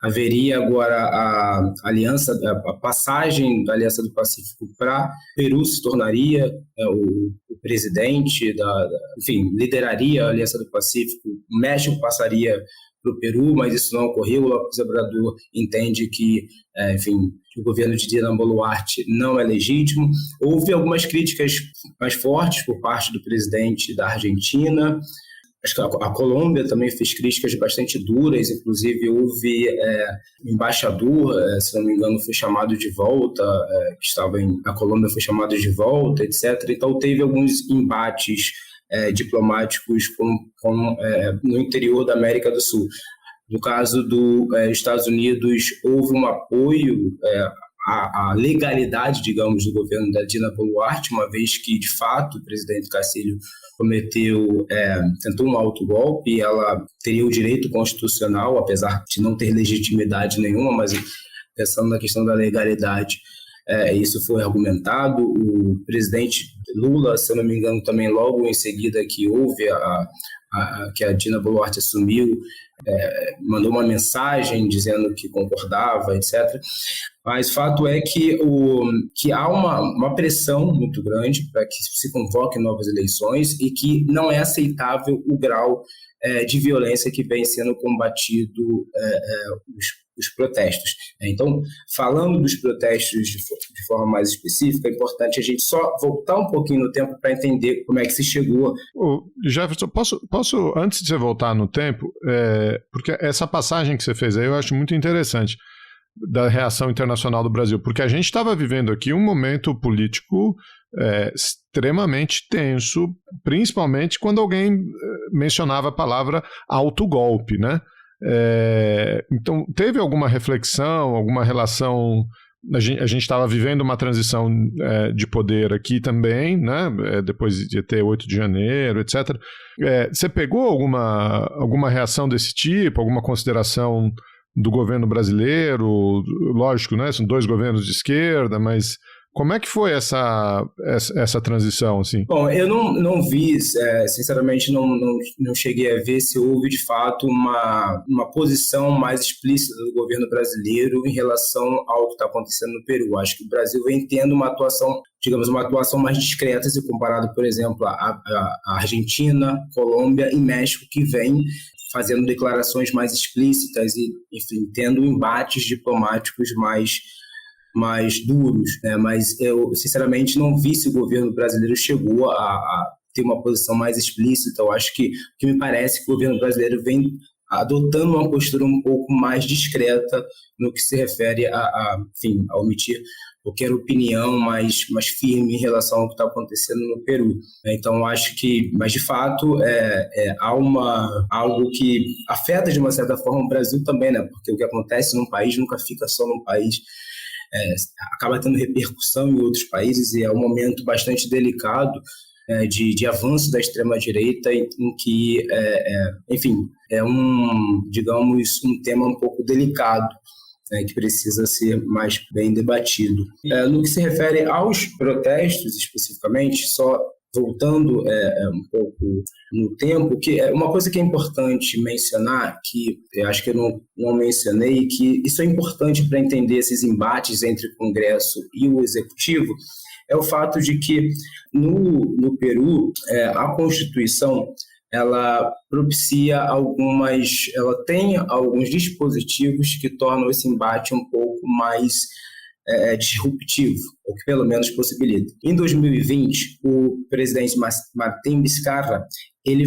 Haveria agora a passagem da Aliança do Pacífico para Peru, se tornaria o presidente, enfim, lideraria a Aliança do Pacífico, o México passaria para o Peru, mas isso não ocorreu. O López Obrador entende que, enfim, o governo de Dina Boluarte não é legítimo. Houve algumas críticas mais fortes por parte do presidente da Argentina. Acho que a Colômbia também fez críticas bastante duras, inclusive houve um embaixador, se não me engano, foi chamado de volta, que estava na Colômbia foi chamado de volta, etc. Então teve alguns embates diplomáticos no interior da América do Sul. No caso dos Estados Unidos, houve um apoio à legalidade, digamos, do governo da Dina Boluarte, uma vez que, de fato, o presidente Castillo tentou um autogolpe e ela teria o direito constitucional, apesar de não ter legitimidade nenhuma, mas pensando na questão da legalidade, isso foi argumentado. O presidente Lula, se eu não me engano, também logo em seguida que houve que a Dina Boluarte assumiu, mandou uma mensagem dizendo que concordava, etc. Mas fato é que há uma pressão muito grande para que se convoquem novas eleições e que não é aceitável o grau de violência que vem sendo combatido os protestos. Então, falando dos protestos de forma mais específica, é importante a gente só voltar um pouquinho no tempo para entender como é que se chegou. Jefferson, posso, antes de você voltar no tempo, porque essa passagem que você fez aí eu acho muito interessante. da reação internacional do Brasil, porque a gente estava vivendo aqui um momento político extremamente tenso, principalmente quando alguém mencionava a palavra autogolpe, né? Então, teve alguma reflexão, alguma relação? A gente estava vivendo uma transição de poder aqui também, né? Depois de ter 8 de janeiro, etc. Você pegou alguma reação desse tipo, alguma consideração do governo brasileiro? Lógico, né? São 2 governos de esquerda, mas como é que foi essa transição, assim? Bom, eu não vi, sinceramente, não cheguei a ver se houve, de fato, uma posição mais explícita do governo brasileiro em relação ao que está acontecendo no Peru. Acho que o Brasil vem tendo uma atuação, digamos, uma atuação mais discreta, se comparado, por exemplo, a Argentina, Colômbia e México, que vem fazendo declarações mais explícitas e, enfim, tendo embates diplomáticos mais duros, né? Mas eu, sinceramente, não vi se o governo brasileiro chegou a ter uma posição mais explícita. Eu acho que o que me parece que o governo brasileiro vem adotando uma postura um pouco mais discreta no que se refere a omitir qualquer opinião mais firme em relação ao que está acontecendo no Peru. Então, acho que, mas de fato, há algo que afeta de uma certa forma o Brasil também, né? Porque o que acontece num país nunca fica só num país, acaba tendo repercussão em outros países, e é um momento bastante delicado de avanço da extrema-direita em que, enfim, é um tema um pouco delicado, que precisa ser mais bem debatido. No que se refere aos protestos, especificamente, só voltando um pouco no tempo, que é uma coisa que é importante mencionar, que eu acho que eu não mencionei, que isso é importante para entender esses embates entre o Congresso e o Executivo, é o fato de que no Peru a Constituição ela ela tem alguns dispositivos que tornam esse embate um pouco mais disruptivo, ou que pelo menos possibilita. Em 2020, o presidente Martín Vizcarra, ele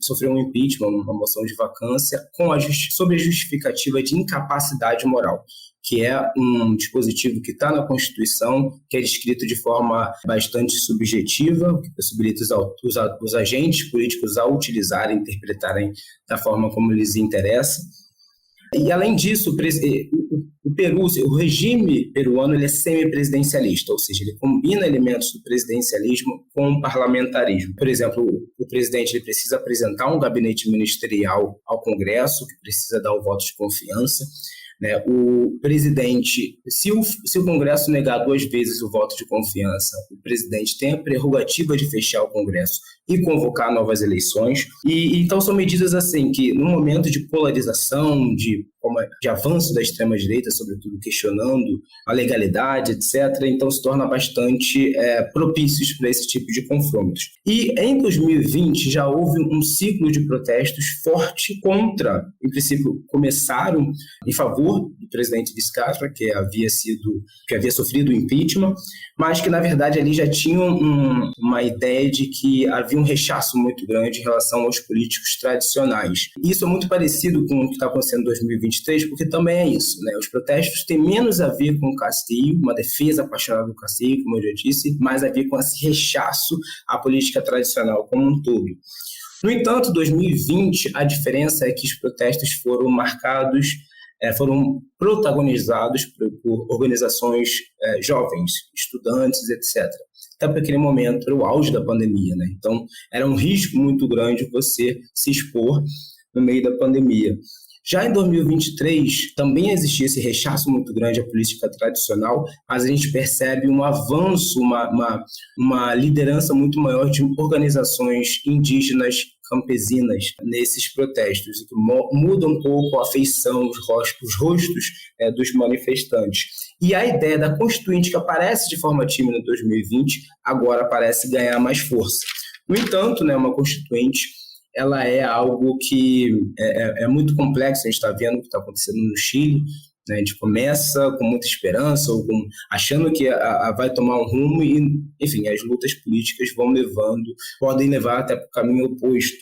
sofreu um impeachment, uma moção de vacância, sob a justificativa de incapacidade moral, que é um dispositivo que está na Constituição, que é descrito de forma bastante subjetiva, que possibilita os agentes políticos a utilizarem, interpretarem da forma como lhes interessa. E, além disso, o Peru, o regime peruano, ele é semipresidencialista, ou seja, ele combina elementos do presidencialismo com o parlamentarismo. Por exemplo, o presidente ele precisa apresentar um gabinete ministerial ao Congresso, que precisa dar o voto de confiança. O presidente, se o Congresso negar 2 vezes o voto de confiança, o presidente tem a prerrogativa de fechar o Congresso e convocar novas eleições. Então são medidas assim que, no momento de polarização, de avanço da extrema-direita, sobretudo questionando a legalidade, etc., então se torna bastante propícios para esse tipo de confrontos. E em 2020 já houve um ciclo de protestos forte contra, em princípio, começaram em favor do presidente Vizcarra, que havia sofrido o impeachment, mas que, na verdade, ali já tinham uma ideia de que havia um rechaço muito grande em relação aos políticos tradicionais. E isso é muito parecido com o que está acontecendo em 2023, porque também é isso, né? Os protestos têm menos a ver com o Castillo, uma defesa apaixonada do Castillo, como eu já disse, mais a ver com esse rechaço à política tradicional como um todo. No entanto, 2020, a diferença é que os protestos foram protagonizados por organizações jovens, estudantes, etc. Até porque aquele momento era o auge da pandemia, né? Então, era um risco muito grande você se expor no meio da pandemia. Já em 2023, também existia esse rechaço muito grande à política tradicional, mas a gente percebe um avanço, uma liderança muito maior de organizações indígenas campesinas nesses protestos, que muda um pouco a feição, os rostos dos manifestantes. E a ideia da Constituinte, que aparece de forma tímida em 2020, agora parece ganhar mais força. No entanto, uma Constituinte, ela é algo que é muito complexo. A gente está vendo o que está acontecendo no Chile, né? A gente começa com muita esperança, achando que vai tomar um rumo e, enfim, as lutas políticas podem levar até para o caminho oposto.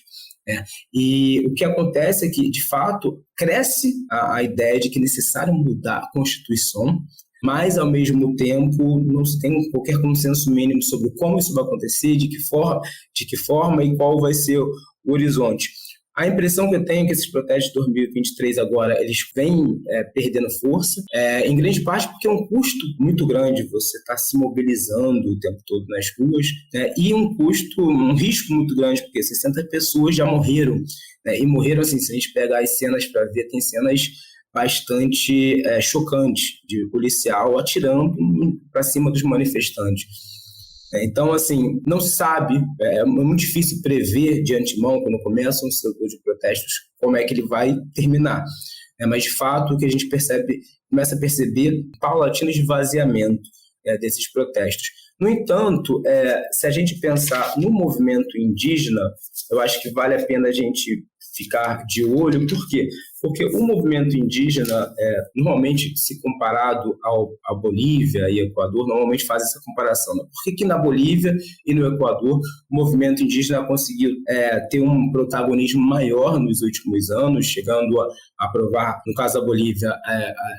E o que acontece é que, de fato, cresce a ideia de que é necessário mudar a Constituição, mas, ao mesmo tempo, não se tem qualquer consenso mínimo sobre como isso vai acontecer, de que forma e qual vai ser o horizonte. A impressão que eu tenho é que esses protestos de 2023 agora, eles vêm perdendo força, em grande parte porque é um custo muito grande você estar se mobilizando o tempo todo nas ruas, e um risco muito grande, porque 60 pessoas já morreram, e morreram, assim, se a gente pegar as cenas para ver, tem cenas bastante chocantes de policial atirando para cima dos manifestantes. Então, assim, não se sabe, é muito difícil prever de antemão, quando começa um ciclo de protestos, como é que ele vai terminar. Mas, de fato, o que a gente começa a perceber paulatino esvaziamento desses protestos. No entanto, se a gente pensar no movimento indígena, eu acho que vale a pena a gente ficar de olho. Por quê? Porque o movimento indígena, normalmente, se comparado à Bolívia e Equador, normalmente faz essa comparação. Né? Por que na Bolívia e no Equador o movimento indígena conseguiu ter um protagonismo maior nos últimos anos, chegando a aprovar, no caso da Bolívia,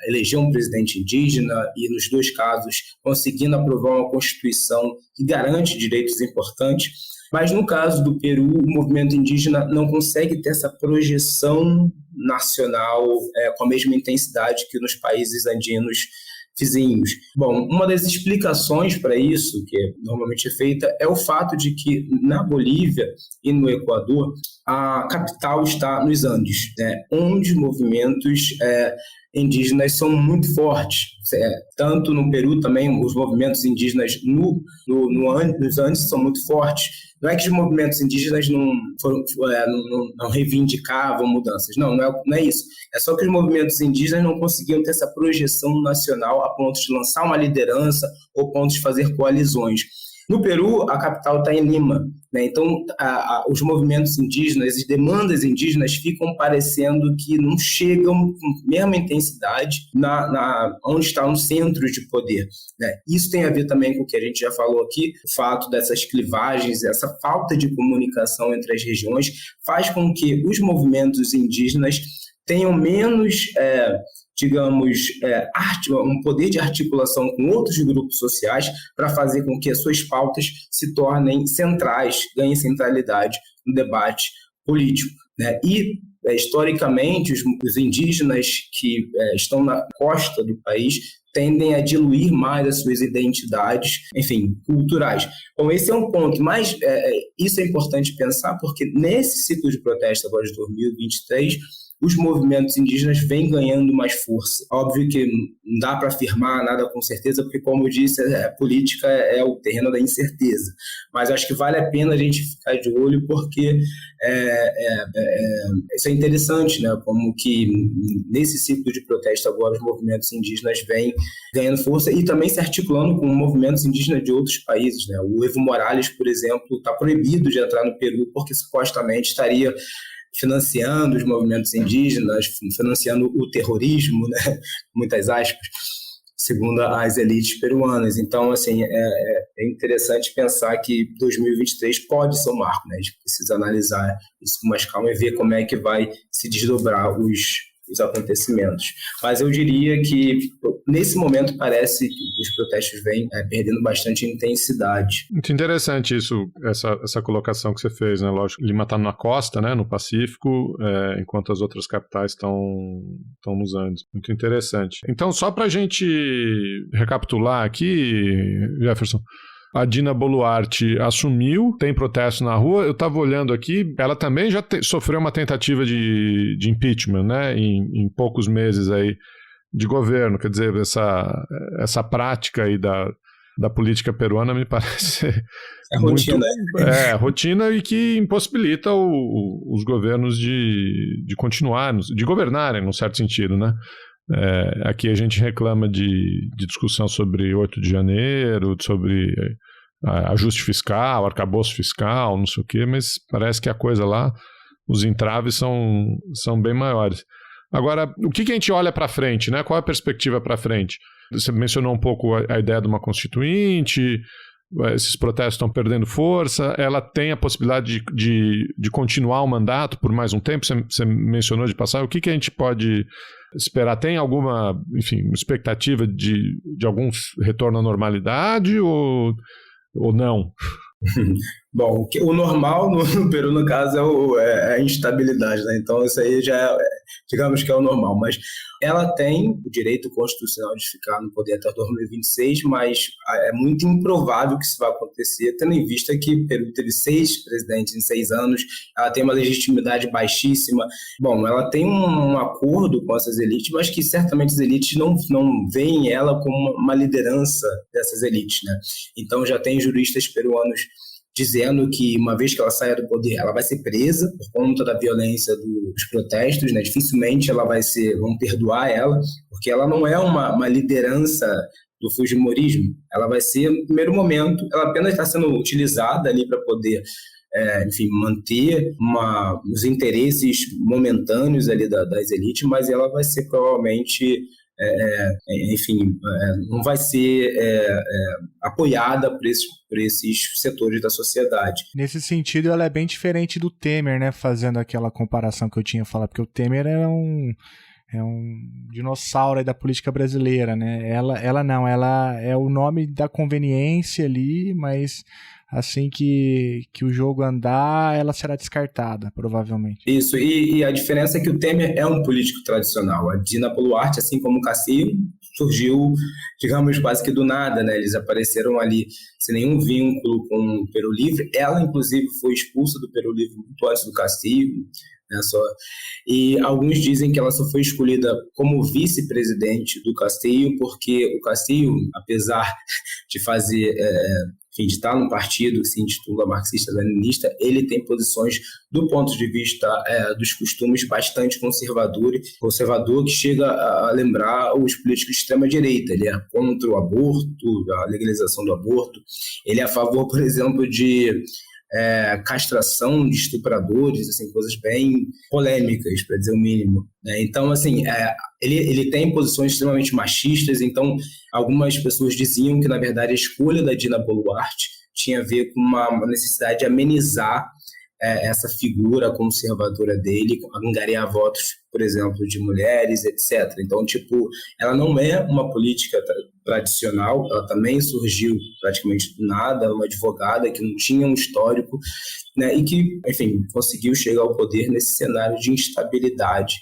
eleger um presidente indígena e, nos dois casos, conseguindo aprovar uma Constituição que garante direitos importantes. Mas, no caso do Peru, o movimento indígena não consegue ter essa projeção nacional com a mesma intensidade que nos países andinos vizinhos. Bom, uma das explicações para isso, que normalmente é feita, é o fato de que na Bolívia e no Equador, a capital está nos Andes, onde movimentos indígenas são muito fortes. Tanto no Peru também, os movimentos indígenas nos Andes são muito fortes. Não é que os movimentos indígenas não reivindicavam mudanças. Não é isso. É só que os movimentos indígenas não conseguiam ter essa projeção nacional a ponto de lançar uma liderança ou a ponto de fazer coalizões. No Peru, a capital está em Lima, né? Então, os movimentos indígenas, as demandas indígenas ficam parecendo que não chegam com a mesma intensidade onde está um centro de poder, né? Isso tem a ver também com o que a gente já falou aqui, o fato dessas clivagens, essa falta de comunicação entre as regiões, faz com que os movimentos indígenas tenham menos um poder de articulação com outros grupos sociais para fazer com que as suas pautas se tornem centrais, ganhem centralidade no debate político, né? E, historicamente, os indígenas que estão na costa do país tendem a diluir mais as suas identidades, enfim, culturais. Bom, esse é um ponto, mas isso é importante pensar porque nesse ciclo de protesto agora de 2023, os movimentos indígenas vêm ganhando mais força. Óbvio que não dá para afirmar nada com certeza, porque, como eu disse, a política é o terreno da incerteza. Mas acho que vale a pena a gente ficar de olho, porque isso é interessante, né? Como que nesse ciclo de protesto agora os movimentos indígenas vêm ganhando força e também se articulando com movimentos indígenas de outros países, né? O Evo Morales, por exemplo, está proibido de entrar no Peru porque supostamente estaria financiando os movimentos indígenas, financiando o terrorismo, né? Muitas aspas, segundo as elites peruanas. Então, assim, é interessante pensar que 2023 pode ser um marco, né? A gente precisa analisar isso com mais calma e ver como é que vai se desdobrar os acontecimentos. Mas eu diria que, nesse momento, parece que os protestos vêm perdendo bastante intensidade. Muito interessante isso, essa colocação que você fez, né? Lógico, Lima está na costa, né, no Pacífico, enquanto as outras capitais estão nos Andes. Muito interessante. Então, só para a gente recapitular aqui, Jefferson, a Dina Boluarte assumiu, tem protesto na rua. Eu estava olhando aqui, ela também já sofreu uma tentativa de impeachment, né, em poucos meses aí de governo. Quer dizer, essa prática aí da política peruana me parece rotina. Rotina e que impossibilita os governos de continuar, de governarem, num certo sentido, né? Aqui a gente reclama de discussão sobre 8 de janeiro, sobre ajuste fiscal, arcabouço fiscal, não sei o quê, mas parece que a coisa lá, os entraves são bem maiores. Agora, o que a gente olha para frente, né? Qual é a perspectiva para frente? Você mencionou um pouco a ideia de uma constituinte, esses protestos estão perdendo força, ela tem a possibilidade de continuar o mandato por mais um tempo, você mencionou de passar, o que a gente pode esperar? Tem alguma, enfim, expectativa de algum retorno à normalidade ou não? Bom, o normal no Peru, no caso, é a instabilidade, né? Então isso aí já digamos que é o normal, mas ela tem o direito constitucional de ficar no poder até 2026, mas é muito improvável que isso vá acontecer, tendo em vista que o Peru teve 6 presidentes em 6 anos, ela tem uma legitimidade baixíssima. Bom, ela tem um acordo com essas elites, mas que certamente as elites não veem ela como uma liderança dessas elites, né? Então já tem juristas peruanos dizendo que uma vez que ela saia do poder, ela vai ser presa por conta da violência dos protestos, né? Dificilmente vão perdoar ela, porque ela não é uma liderança do fujimorismo. Ela vai ser, no primeiro momento, ela apenas está sendo utilizada ali para poder, enfim, manter os interesses momentâneos ali das elites, mas ela vai ser provavelmente... não vai ser apoiada por esses setores da sociedade. Nesse sentido, ela é bem diferente do Temer, né? Fazendo aquela comparação que eu tinha falado, porque o Temer é um dinossauro aí da política brasileira, né? Ela não, ela é o nome da conveniência ali, mas assim que o jogo andar, ela será descartada, provavelmente. Isso, e a diferença é que o Temer é um político tradicional. A Dina Boluarte, assim como o Castillo, surgiu, digamos, quase que do nada, né? Eles apareceram ali sem nenhum vínculo com o Peru Livre. Ela, inclusive, foi expulsa do Peru Livre muito antes do Castillo, né? E alguns dizem que ela só foi escolhida como vice-presidente do Castillo, porque o Castillo, apesar de fazer... de estar num partido que se intitula marxista-leninista, ele tem posições do ponto de vista dos costumes bastante conservador, que chega a lembrar os políticos de extrema-direita. Ele é contra o aborto, a legalização do aborto. Ele é a favor, por exemplo, de castração de estupradores, assim, coisas bem polêmicas, para dizer o mínimo, né? Então, assim, ele tem posições extremamente machistas. Então, algumas pessoas diziam que, na verdade, a escolha da Dina Boluarte tinha a ver com uma necessidade de amenizar essa figura conservadora dele, angariar votos, por exemplo, de mulheres, etc. Então, ela não é uma política tradicional, ela também surgiu praticamente do nada, uma advogada que não tinha um histórico, né, e que, enfim, conseguiu chegar ao poder nesse cenário de instabilidade,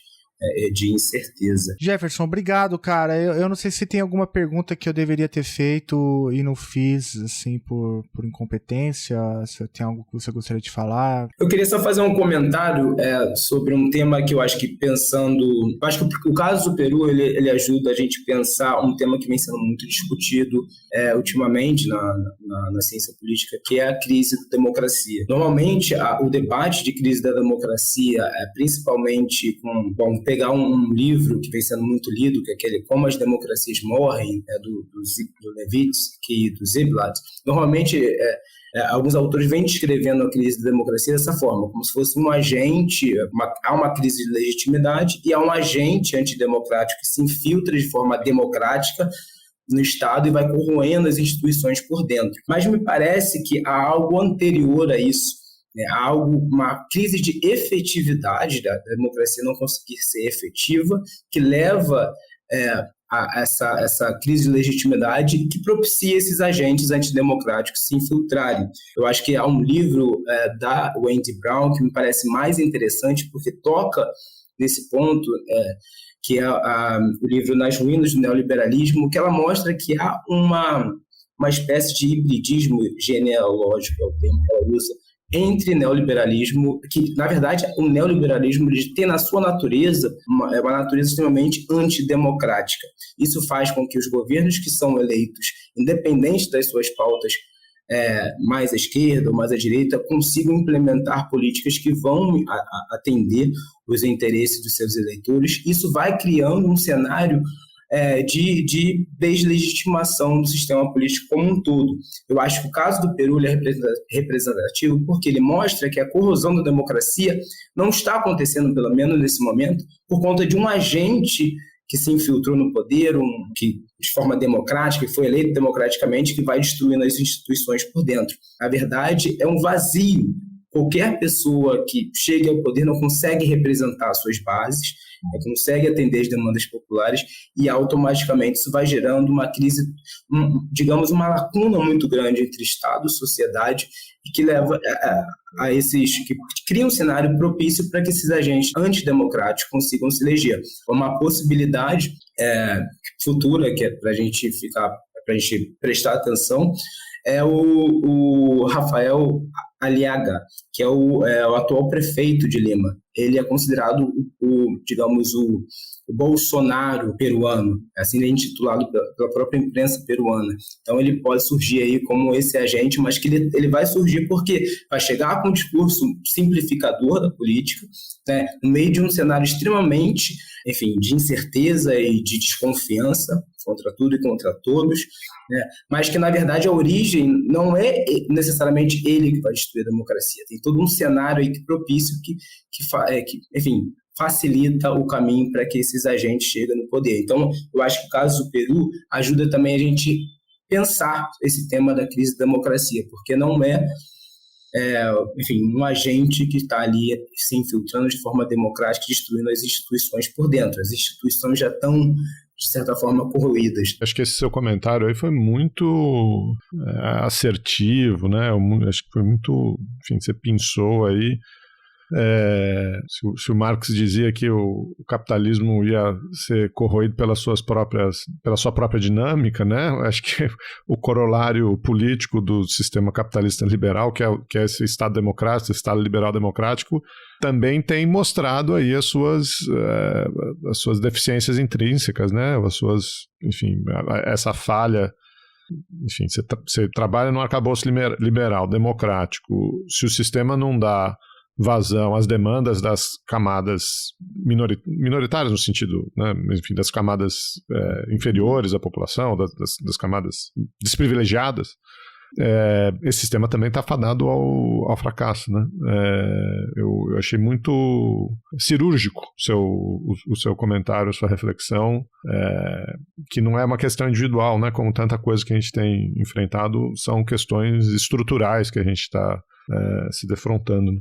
de incerteza. Jefferson, obrigado, cara. Eu não sei se tem alguma pergunta que eu deveria ter feito e não fiz, assim, por incompetência, se tem algo que você gostaria de falar. Eu queria só fazer um comentário sobre um tema que eu acho que acho que o caso do Peru, ele ajuda a gente a pensar um tema que vem sendo muito discutido ultimamente na ciência política, que é a crise da democracia. Normalmente, o debate de crise da democracia, principalmente pegar um livro que vem sendo muito lido, que é aquele Como as Democracias Morrem, do Levitsky e do Ziblatt. Normalmente, alguns autores vêm descrevendo a crise da democracia dessa forma, como se fosse um agente, há uma crise de legitimidade e há um agente antidemocrático que se infiltra de forma democrática no Estado e vai corroendo as instituições por dentro. Mas me parece que há algo anterior a isso, há uma crise de efetividade da democracia não conseguir ser efetiva, que leva a essa crise de legitimidade que propicia esses agentes antidemocráticos se infiltrarem. Eu acho que há um livro da Wendy Brown que me parece mais interessante porque toca nesse ponto, que é o livro Nas Ruínas do Neoliberalismo, que ela mostra que há uma espécie de hibridismo genealógico, é o termo que ela usa, entre neoliberalismo, que, na verdade, o neoliberalismo tem na sua natureza uma natureza extremamente antidemocrática. Isso faz com que os governos que são eleitos, independente das suas pautas mais à esquerda ou mais à direita, consigam implementar políticas que vão atender os interesses dos seus eleitores. Isso vai criando um cenário de deslegitimação do sistema político como um todo. Eu acho que o caso do Peru é representativo porque ele mostra que a corrosão da democracia não está acontecendo, pelo menos nesse momento, por conta de um agente que se infiltrou no poder, que de forma democrática, que foi eleito democraticamente, que vai destruindo as instituições por dentro. Na verdade, é um vazio. Qualquer pessoa que chegue ao poder não consegue representar suas bases, não consegue atender as demandas populares e automaticamente isso vai gerando uma crise, digamos, uma lacuna muito grande entre Estado e sociedade e que leva a que cria um cenário propício para que esses agentes antidemocráticos consigam se eleger. Uma possibilidade futura que é para a gente prestar atenção é o Rafael Aliaga, que é o atual prefeito de Lima. Ele é considerado o Bolsonaro peruano, assim é intitulado pela própria imprensa peruana. Então ele pode surgir aí como esse agente, mas que ele vai surgir porque vai chegar com um discurso simplificador da política, né, no meio de um cenário extremamente, de incerteza e de desconfiança contra tudo e contra todos, né, mas que na verdade a origem não é necessariamente ele que vai destruir a democracia. Tem todo um cenário aí propício que facilita o caminho para que esses agentes cheguem no poder. Então, eu acho que o caso do Peru ajuda também a gente pensar esse tema da crise da democracia, porque não um agente que está ali se infiltrando de forma democrática, destruindo as instituições por dentro. As instituições já estão, de certa forma, corroídas. Acho que esse seu comentário aí foi muito assertivo, né? Acho que foi muito... você pensou aí... se o Marx dizia que o capitalismo ia ser corroído pela sua própria dinâmica, né? Acho que o corolário político do sistema capitalista liberal, que é esse Estado democrático, esse Estado liberal democrático, também tem mostrado aí as suas deficiências intrínsecas, né? Essa falha. Você trabalha num arcabouço liberal, democrático. Se o sistema não dá vazão às demandas das camadas minoritárias, no sentido, né, das camadas inferiores à população, das camadas desprivilegiadas, esse sistema também está fadado ao fracasso, né? Eu achei muito cirúrgico o seu comentário, a sua reflexão, que não é uma questão individual, né? Como tanta coisa que a gente tem enfrentado, são questões estruturais que a gente está se defrontando.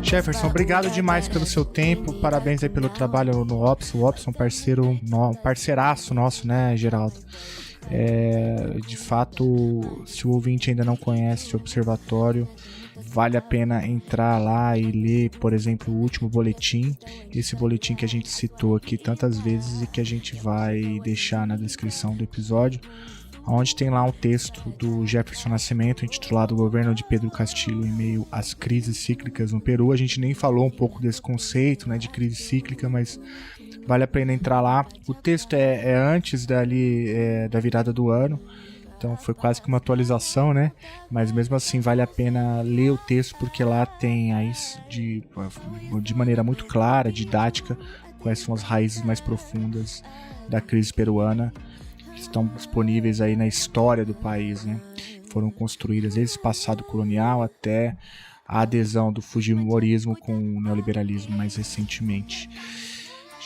Jefferson, obrigado demais pelo seu tempo, parabéns aí pelo trabalho no Ops. O Ops é um parceiraço nosso, né, Geraldo? De fato, se o ouvinte ainda não conhece o Observatório, vale a pena entrar lá e ler, por exemplo, o último boletim, esse boletim que a gente citou aqui tantas vezes e que a gente vai deixar na descrição do episódio, onde tem lá um texto do Jefferson Nascimento intitulado O Governo de Pedro Castillo em Meio às Crises Cíclicas no Peru. A gente nem falou um pouco desse conceito, né, de crise cíclica, mas vale a pena entrar lá. O texto é antes da virada do ano, então foi quase que uma atualização, né? Mas mesmo assim vale a pena ler o texto, porque lá tem aí de maneira muito clara, didática, quais são as raízes mais profundas da crise peruana, que estão disponíveis aí na história do país, né? Foram construídas desde esse passado colonial até a adesão do fujimorismo com o neoliberalismo mais recentemente.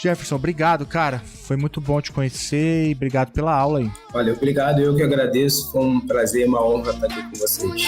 Jefferson, obrigado, cara. Foi muito bom te conhecer e obrigado pela aula aí. Olha, obrigado. Eu que agradeço. Foi um prazer e uma honra estar aqui com vocês.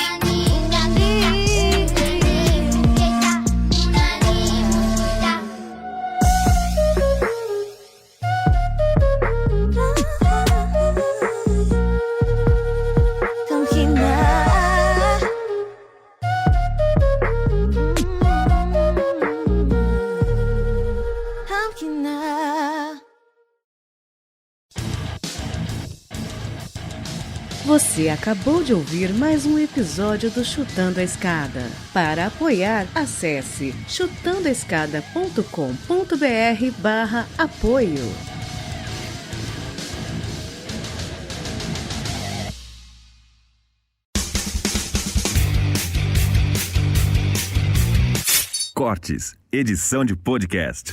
Você acabou de ouvir mais um episódio do Chutando a Escada. Para apoiar, acesse chutandoaescada.com.br/apoio. Cortes, edição de podcast.